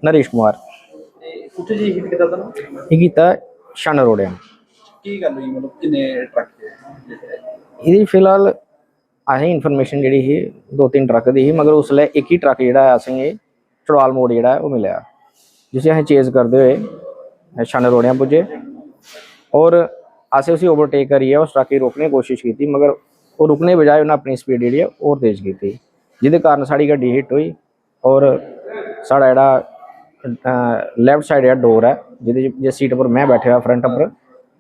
ਨਰੇਸ਼ ਕੁਮਾਰ। ਉੱਥੇ ਜੀ ਹਿੱਟ ਕੀਤਾ ਤੁਹਾਨੂੰ ਇਹ ਕੀਤਾ ਸ਼ਨ ਰੋੜਿਆਂ। ਕੀ ਗੱਲ ਹੋਈ, ਮਤਲਬ ਕਿੰਨੇ ਟਰੱਕ ਇਹਦੀ ਫਿਲਹਾਲ ਅਸੀਂ ਇਨਫੋਰਮੇਸ਼ਨ ਜਿਹੜੀ ਸੀ 2-3 ਟਰੱਕ ਦੀ ਸੀ, ਮਗਰ ਉਸਲੇ ਇੱਕ ਹੀ ਟਰੱਕ ਜਿਹੜਾ ਅਸੀਂ ਚੜਵਾਲ ਮੋੜ ਜਿਹੜਾ ਉਹ ਮਿਲਿਆ, ਜਿਸੇ ਅਸੀਂ ਚੇਜ਼ ਕਰਦੇ ਹੋਏ ਸ਼ਨ ਰੋੜਿਆਂ ਪੁੱਜੇ और असें उसी ओवरटेक करिए उस ट्रक की रोकने की कोशिश की, मगर वो रुकने बजाय उन्हें अपनी स्पीड जी और तेज़ की थी, जिहदे कारण साड़ी गड्डी हिट हुई और साड़ा जेह्ड़ा लैफ्ट साइड डोर है जिस सीट पर मैं बैठे हुआ फ्रंट पर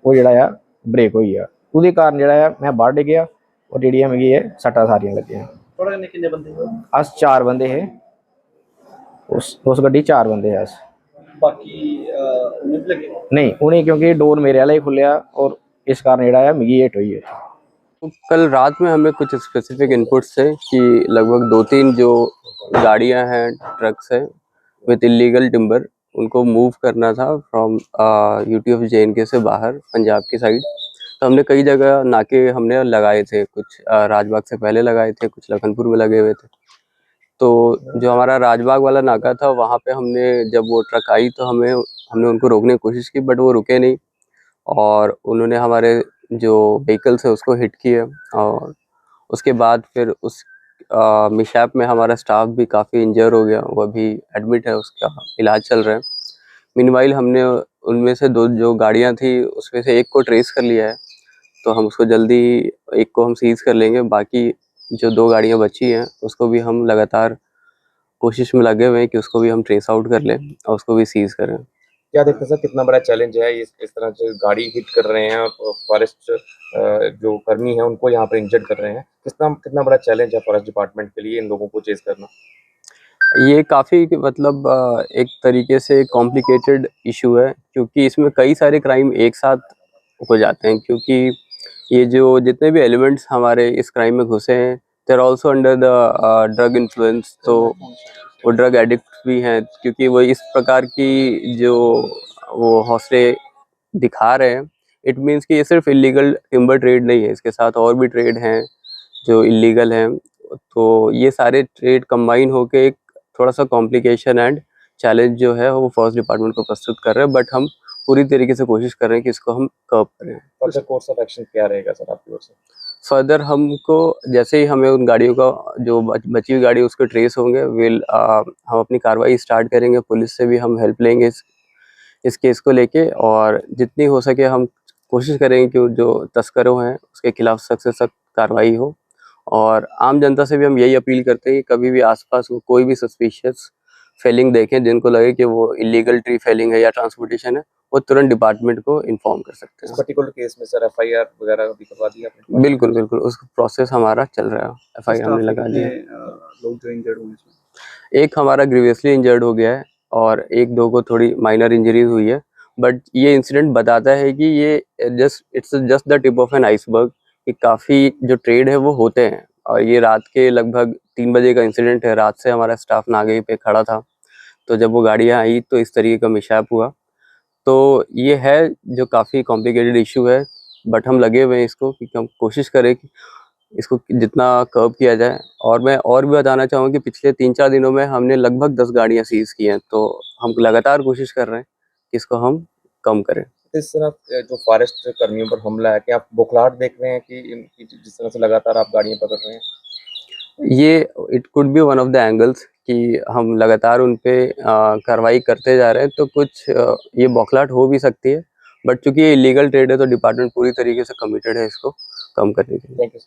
वो जेह्ड़ा ब्रेक होई गया, उहदे कारण जेह्ड़ा मैं बाहर डिग गया और जेह्ड़ियां मिगी सट्टां सारियां लगियां। थोड़ा किन्ने बंदे अस 4 बंदे हे, उस गड्डी 4 बंदे हे अस। बाकी उन्हें भी लगे नहीं उन्हें, क्योंकि डोर मेरे वाला ही खुलिया और इस कारण जेह्ड़ा मिगी हिट हुई है। कल रात में हमें कुछ स्पेसिफिक इनपुट्स थे कि लगभग 2-3 जो गाड़ियां हैं, ट्रक्स हैं विद इलीगल टिम्बर, उनको मूव करना था फ्रॉम यूटी ऑफ JNK से बाहर पंजाब की साइड। तो हमने कई जगह नाके हमने लगाए थे, कुछ राजबाग से पहले लगाए थे, कुछ लखनपुर में लगे हुए थे। तो जो हमारा राजबाग वाला नाका था वहाँ पे हमने जब वो ट्रक आई तो हमने उनको रोकने की कोशिश की, बट वो रुके नहीं और उन्होंने हमारे जो व्हीकल्स है उसको हिट किया। और उसके बाद फिर उस मिशैप में हमारा स्टाफ भी काफ़ी इंजर हो गया, वो अभी एडमिट है, उसका इलाज चल रहा है। मीनवाइल हमने उनमें से 2 जो गाड़ियाँ थी उसमें से एक को ट्रेस कर लिया है, तो हम उसको जल्दी एक को हम सीज़ कर लेंगे। बाकी जो 2 गाड़ियाँ बची हैं उसको भी हम लगातार कोशिश में लगे हुए हैं कि उसको भी हम ट्रेस आउट कर लें और उसको भी सीज़ करें। क्या देखते हैं सर, कितना बड़ा चैलेंज है इस तरह से गाड़ी हिट कर रहे हैं और फॉरेस्ट जो कर्मी हैं उनको यहाँ पर इंजर्ड कर रहे हैं, कितना बड़ा चैलेंज है फॉरेस्ट डिपार्टमेंट के लिए इन लोगों को चेज करना? ये काफ़ी मतलब एक तरीके से कॉम्प्लिकेटेड इशू है, क्योंकि इसमें कई सारे क्राइम एक साथ हो जाते हैं, क्योंकि ये जो जितने भी एलिमेंट्स हमारे इस क्राइम में घुसे हैं they are also under the drug influence, तो वो ड्रग एडिक्ट भी हैं, क्योंकि वो इस प्रकार की जो वो हौसले दिखा रहे हैं। इट मीन्स कि ये सिर्फ इलीगल टिम्बर ट्रेड नहीं है, इसके साथ और भी ट्रेड हैं जो इलीगल हैं। तो ये सारे ट्रेड कंबाइन होके एक थोड़ा सा कॉम्प्लिकेशन एंड चैलेंज जो है वो फॉरेस्ट डिपार्टमेंट को प्रस्तुत कर रहे हैं, बट हम पूरी तरीके से कोशिश कर रहे हैं कि इसको हम कर्व करें। फर्दर कोर्स ऑफ एक्शन क्या रहेगा सर आपकी ओर से? फर्दर हमको जैसे ही हमें उन गाड़ियों का जो बची हुई गाड़ी उसके ट्रेस होंगे, हम अपनी कार्रवाई स्टार्ट करेंगे। पुलिस से भी हम हेल्प लेंगे इस केस को लेके, और जितनी हो सके हम कोशिश करेंगे कि जो तस्करों हैं उसके खिलाफ सख्त से सख्त कार्रवाई हो। और आम जनता से भी हम यही अपील करते हैं कि कभी भी आसपास कोई भी सस्पिशियस फेलिंग देखें, जिनको लगे कि वो इलीगल ट्री फेलिंग है या ट्रांसपोर्टेशन है, वो तुरंत डिपार्टमेंट को इन्फॉर्म कर सकते इस हैं। पर्टिकुलर केस में सर FIR वगैरह भी करवा दी आपने? बिल्कुल बिल्कुल, उस प्रोसेस हमारा चल रहा है, FIR हमने लगा दी है। लोग जो इंजर्ड हुए इसमें, एक हमारा ग्रीवियसली इंजर्ड हो गया है और 1-2 को थोड़ी माइनर इंजरीज हुई है, बट ये इंसिडेंट बताता है कि ये it's just the tip of an iceberg, कि काफ़ी जो ट्रेड है वो होते हैं। और ये रात के लगभग 3 बजे का इंसिडेंट है। रात से हमारा स्टाफ नागे पे खड़ा था, तो जब वो गाड़ियाँ आई तो इस तरीके का मिसहैप हुआ। तो ये है जो काफ़ी कॉम्प्लिकेटेड इशू है, बट हम लगे हुए हैं इसको कि हम कोशिश करें कि इसको जितना कर्व किया जाए। और मैं और भी बताना चाहूँगा कि पिछले 3-4 दिनों में हमने लगभग 10 गाड़ियाँ सीज़ की हैं, तो हम लगातार कोशिश कर रहे हैं कि इसको हम कम करें। इस तरह जो फॉरेस्ट कर्मियों पर हमला है, क्या आप बौखलाहट देख रहे हैं कि इनकी जिस तरह से लगातार आप गाड़ियाँ पकड़ रहे हैं? ये it could be one of the angles कि हम लगातार उन पे कार्रवाई करते जा रहे हैं, तो कुछ ये बौखलाहट हो भी सकती है, बट चूंकि ये इलीगल ट्रेड है तो डिपार्टमेंट पूरी तरीके से कमिटेड है इसको कम करने के लिए। Thank you.